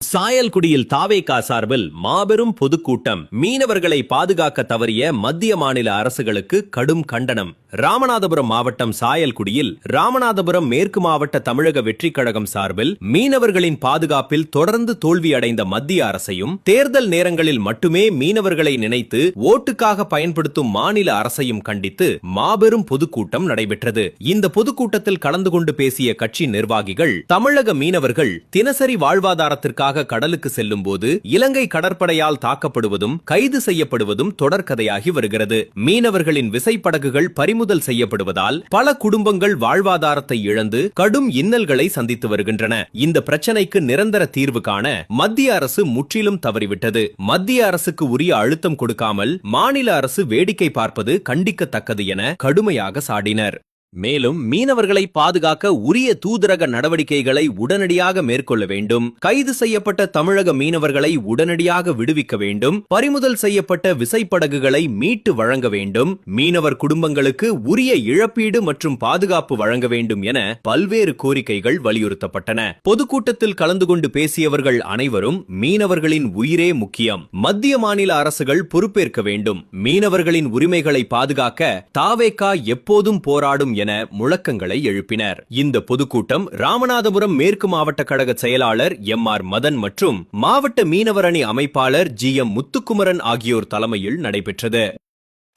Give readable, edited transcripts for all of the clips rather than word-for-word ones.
சாயல்குடியில் தாவேகா சார்பில் மாபெரும் பொதுக்கூட்டம். மீனவர்களை பாதுகாக்க தவறிய மத்திய மாநில அரசுகளுக்கு கடும் கண்டனம். ராமநாதபுரம் மாவட்டம் சாயல்குடியில் ராமநாதபுரம் மேற்கு மாவட்ட தமிழக வெற்றிக் கழகம் சார்பில் மீனவர்களின் பாதுகாப்பில் தொடர்ந்து தோல்வியடைந்த மத்திய அரசையும், தேர்தல் நேரங்களில் மட்டுமே மீனவர்களை நினைத்து ஓட்டுக்காக பயன்படுத்தும் மாநில அரசையும் கண்டித்து மாபெரும் பொதுக்கூட்டம் நடைபெற்றது. இந்த பொதுக்கூட்டத்தில் கலந்து கொண்டு பேசிய கட்சி நிர்வாகிகள், தமிழக மீனவர்கள் தினசரி வாழ்வாதாரத்திற்காக கடலுக்கு செல்லும் போது இலங்கை கடற்படையால் தாக்கப்படுவதும் கைது செய்யப்படுவதும் தொடர்கதையாகி வருகிறது. மீனவர்களின் விசைப்படகுகள் பறிமுதல் செய்யப்படுவதால் பல குடும்பங்கள் வாழ்வாதாரத்தை இழந்து கடும் இன்னல்களை சந்தித்து வருகின்றன. இந்த பிரச்சனைக்கு நிரந்தர தீர்வு காண மத்திய அரசு முற்றிலும் தவறிவிட்டது. மத்திய அரசுக்கு உரிய அழுத்தம் கொடுக்காமல் மாநில அரசு வேடிக்கை பார்ப்பது கண்டிக்கத்தக்கது என கடுமையாக சாடினர். மேலும் மீனவர்களை பாதுகாக்க உரிய தூதரக நடவடிக்கைகளை உடனடியாக மேற்கொள்ள வேண்டும். கைது செய்யப்பட்ட தமிழக மீனவர்களை உடனடியாக விடுவிக்க வேண்டும். பறிமுதல் செய்யப்பட்ட விசைப்படகுகளை மீட்டு வழங்க வேண்டும். மீனவர் குடும்பங்களுக்கு உரிய இழப்பீடு மற்றும் பாதுகாப்பு வழங்க வேண்டும் என பல்வேறு கோரிக்கைகள் வலியுறுத்தப்பட்டன. பொதுக்கூட்டத்தில் கலந்து கொண்டு பேசியவர்கள் அனைவரும் மீனவர்களின் உயிரே முக்கியம், மத்திய மாநில அரசுகள் பொறுப்பேற்க வேண்டும், மீனவர்களின் உரிமைகளை பாதுகாக்க தாவேகா எப்போதும் போராடும் என முழக்கங்களை எழுப்பினர். இந்த பொதுக்கூட்டம் ராமநாதபுரம் மேற்கு மாவட்ட கழக செயலாளர் எம்.ஆர். மதன் மற்றும் மாவட்ட மீனவர் அணி அமைப்பாளர் ஜி.எம். முத்துக்குமரன் ஆகியோர் தலைமையில் நடைபெற்றது.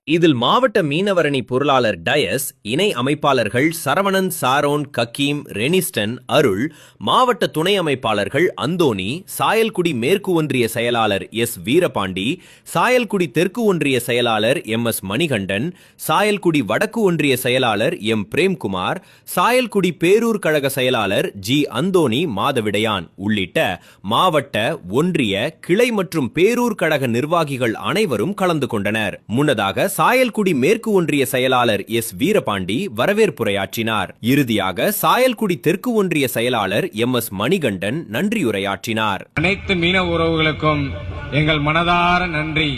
இதில் மாவட்ட மீனவரணி பொருளாளர் டயஸ், இணை அமைப்பாளர்கள் சரவணன், சாரோன், கக்கீம், ரெனிஸ்டன், அருள், மாவட்ட துணை அமைப்பாளர்கள் அந்தோனி, சாயல்குடி மேற்கு ஒன்றிய செயலாளர் எஸ். வீரபாண்டி, சாயல்குடி தெற்கு ஒன்றிய செயலாளர் எம். எஸ். மணிகண்டன், சாயல்குடி வடக்கு ஒன்றிய செயலாளர் எம். பிரேம்குமார், சாயல்குடி பேரூர் கழக செயலாளர் ஜி. அந்தோனி மாதவிடையான் உள்ளிட்ட மாவட்ட, ஒன்றிய, கிளை மற்றும் பேரூர் கழக நிர்வாகிகள் அனைவரும் கலந்து கொண்டனர். முன்னதாக சாயல்குடி மேற்கு ஒன்றிய செயலாளர் எஸ். வீரபாண்டி வரவேற்புரையாற்றினார். இறுதியாக சாயல்குடி தெற்கு ஒன்றிய செயலாளர் எம். எஸ். மணிகண்டன் நன்றியுரையாற்றினார். அனைத்து மீனவ உறவுகளுக்கும் எங்கள் மனதார நன்றி.